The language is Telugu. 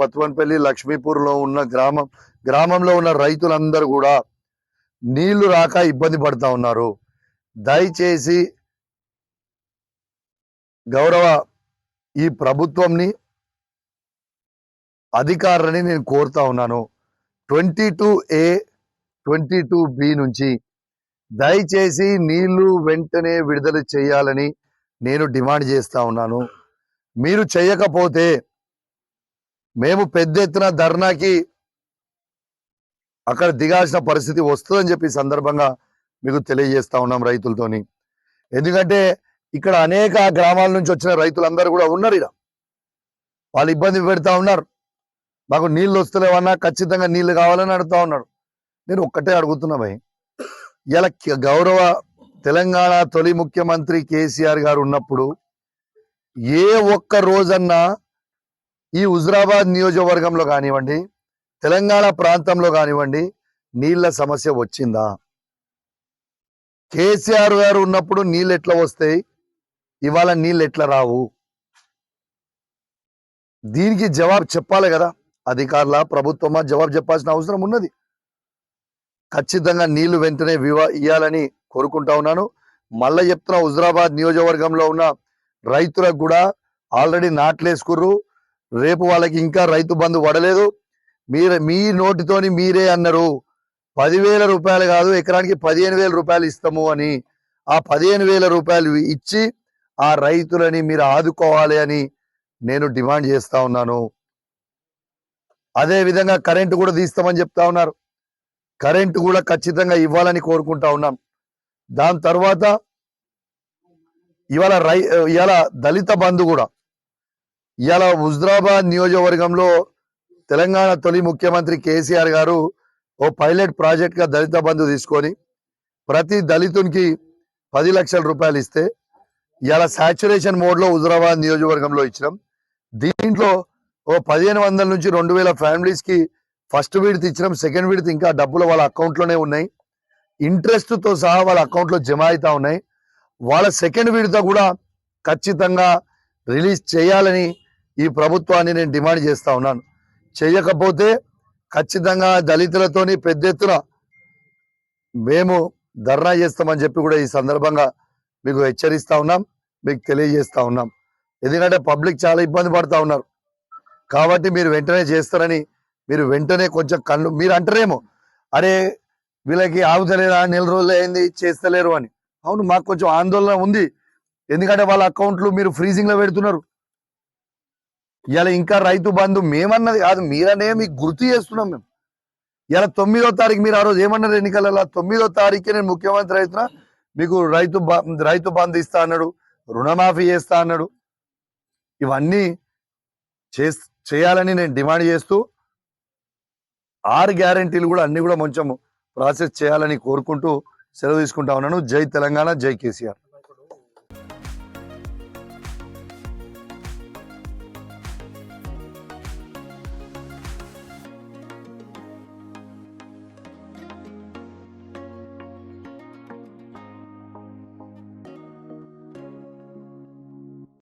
పత్వన్పల్లి లక్ష్మీపూర్లో ఉన్న గ్రామంలో ఉన్న రైతులందరూ కూడా నీళ్లు రాక ఇబ్బంది పడతా ఉన్నారు. దయచేసి గౌరవ ఈ ప్రభుత్వంని అధికారులని నేను కోరుతా ఉన్నాను. 22A 22B నుంచి దయచేసి నీళ్లు వెంటనే విడుదల చేయాలని నేను డిమాండ్ చేస్తా ఉన్నాను. మీరు చేయకపోతే మేము పెద్ద ఎత్తున ధర్నాకి అక్కడ దిగాల్సిన పరిస్థితి వస్తుందని చెప్పి సందర్భంగా మీకు తెలియజేస్తా ఉన్నాం రైతులతోని. ఎందుకంటే ఇక్కడ అనేక గ్రామాల నుంచి వచ్చిన రైతులందరూ కూడా ఉన్నారు. ఇలా వాళ్ళు ఇబ్బంది పెడతా ఉన్నారు. మాకు నీళ్ళు వస్తలేవన్నా ఖచ్చితంగా నీళ్లు కావాలని అడుగుతా ఉన్నారు. నేను ఒక్కటే అడుగుతున్నా భయ్, ఇలా గౌరవ తెలంగాణ తొలి ముఖ్యమంత్రి కేసీఆర్ గారు ఉన్నప్పుడు ఏ ఒక్క రోజన్నా ఈ హుజురాబాద్ నియోజకవర్గంలో కానివ్వండి, తెలంగాణ ప్రాంతంలో కానివ్వండి నీళ్ల సమస్య వచ్చిందా? కేసీఆర్ గారు ఉన్నప్పుడు నీళ్ళు ఎట్లా వస్తాయి, ఇవాళ నీళ్ళు ఎట్లా రావు? దీనికి జవాబు చెప్పాలి కదా అధికారుల ప్రభుత్వమా? జవాబు చెప్పాల్సిన అవసరం ఉన్నది. ఖచ్చితంగా నీళ్లు వెంటనే ఇవ్వాలని కోరుకుంటా ఉన్నాను. మళ్ళీ చెప్తున్నా, హుజురాబాద్ నియోజకవర్గంలో ఉన్న రైతులకు కూడా ఆల్రెడీ నాట్లేసుకుర్రు. రేపు వాళ్ళకి ఇంకా రైతు బంధు పడలేదు. మీ నోటితోని మీరే అన్నారు 10,000 రూపాయలు కాదు, ఎకరానికి 15,000 రూపాయలు ఇస్తాము అని. ఆ 15,000 రూపాయలు ఇచ్చి ఆ రైతులని మీరు ఆదుకోవాలి అని నేను డిమాండ్ చేస్తా ఉన్నాను. అదే విధంగా కరెంటు కూడా తీస్తామని చెప్తా ఉన్నారు. కరెంటు కూడా ఖచ్చితంగా ఇవ్వాలని కోరుకుంటా ఉన్నాం. దాని తర్వాత ఇవాళ దళిత బంధు కూడా, ఇవాళ హుజురాబాద్ నియోజకవర్గంలో తెలంగాణ తొలి ముఖ్యమంత్రి కేసీఆర్ గారు ఓ పైలట్ ప్రాజెక్ట్ గా దళిత బంధు తీసుకొని ప్రతి దళితునికి 10 లక్షల రూపాయలు ఇస్తే ఇవాళ సాచురేషన్ మోడ్ లో హుజురాబాద్ నియోజకవర్గంలో ఇచ్చినాం. దీంట్లో ఓ 1,500 నుంచి 2,000 ఫ్యామిలీస్ కి ఫస్ట్ విడత ఇచ్చినాం. సెకండ్ విడత ఇంకా డబ్బులు వాళ్ళ అకౌంట్ లోనే ఉన్నాయి. ఇంట్రెస్ట్ తో సహా వాళ్ళ అకౌంట్ లో జమ అవుతా ఉన్నాయి. వాళ్ళ సెకండ్ విడత కూడా ఖచ్చితంగా రిలీజ్ చేయాలని ఈ ప్రభుత్వాన్ని నేను డిమాండ్ చేస్తా ఉన్నాను. చేయకపోతే ఖచ్చితంగా దళితులతోని పెద్ద ఎత్తున మేము ధర్నా చేస్తామని చెప్పి కూడా ఈ సందర్భంగా మీకు హెచ్చరిస్తా ఉన్నాం, మీకు తెలియజేస్తా ఉన్నాం. ఎందుకంటే పబ్లిక్ చాలా ఇబ్బంది పడతా ఉన్నారు. కాబట్టి మీరు వెంటనే చేస్తారని, మీరు వెంటనే కొంచెం మీరు అంటారేమో, అరే వీళ్ళకి ఆగుతలేదా, నెల రోజులు అయింది చేస్తలేరు అని. అవును, మాకు కొంచెం ఆందోళన ఉంది. ఎందుకంటే వాళ్ళ అకౌంట్లు మీరు ఫ్రీజింగ్ లో పెడుతున్నారు. ఇలా ఇంకా రైతు బంధు మేమన్నది కాదు, మీరనే మీకు గుర్తు చేస్తున్నాం మేము. ఇలా 9వ తారీఖు మీరు ఆ రోజు ఏమన్నారు ఎన్నికలలో, 9వ తారీఖు నేను ముఖ్యమంత్రి అవుతున్నా, మీకు రైతు బంధు ఇస్తా అన్నాడు, రుణమాఫీ చేస్తా అన్నాడు. ఇవన్నీ చేయాలని నేను డిమాండ్ చేస్తూ 6 గ్యారెంటీలు కూడా అన్ని కూడా కొంచెం ప్రాసెస్ చేయాలని కోరుకుంటూ సెలవు తీసుకుంటా ఉన్నాను. జై తెలంగాణ, జై కేసీఆర్.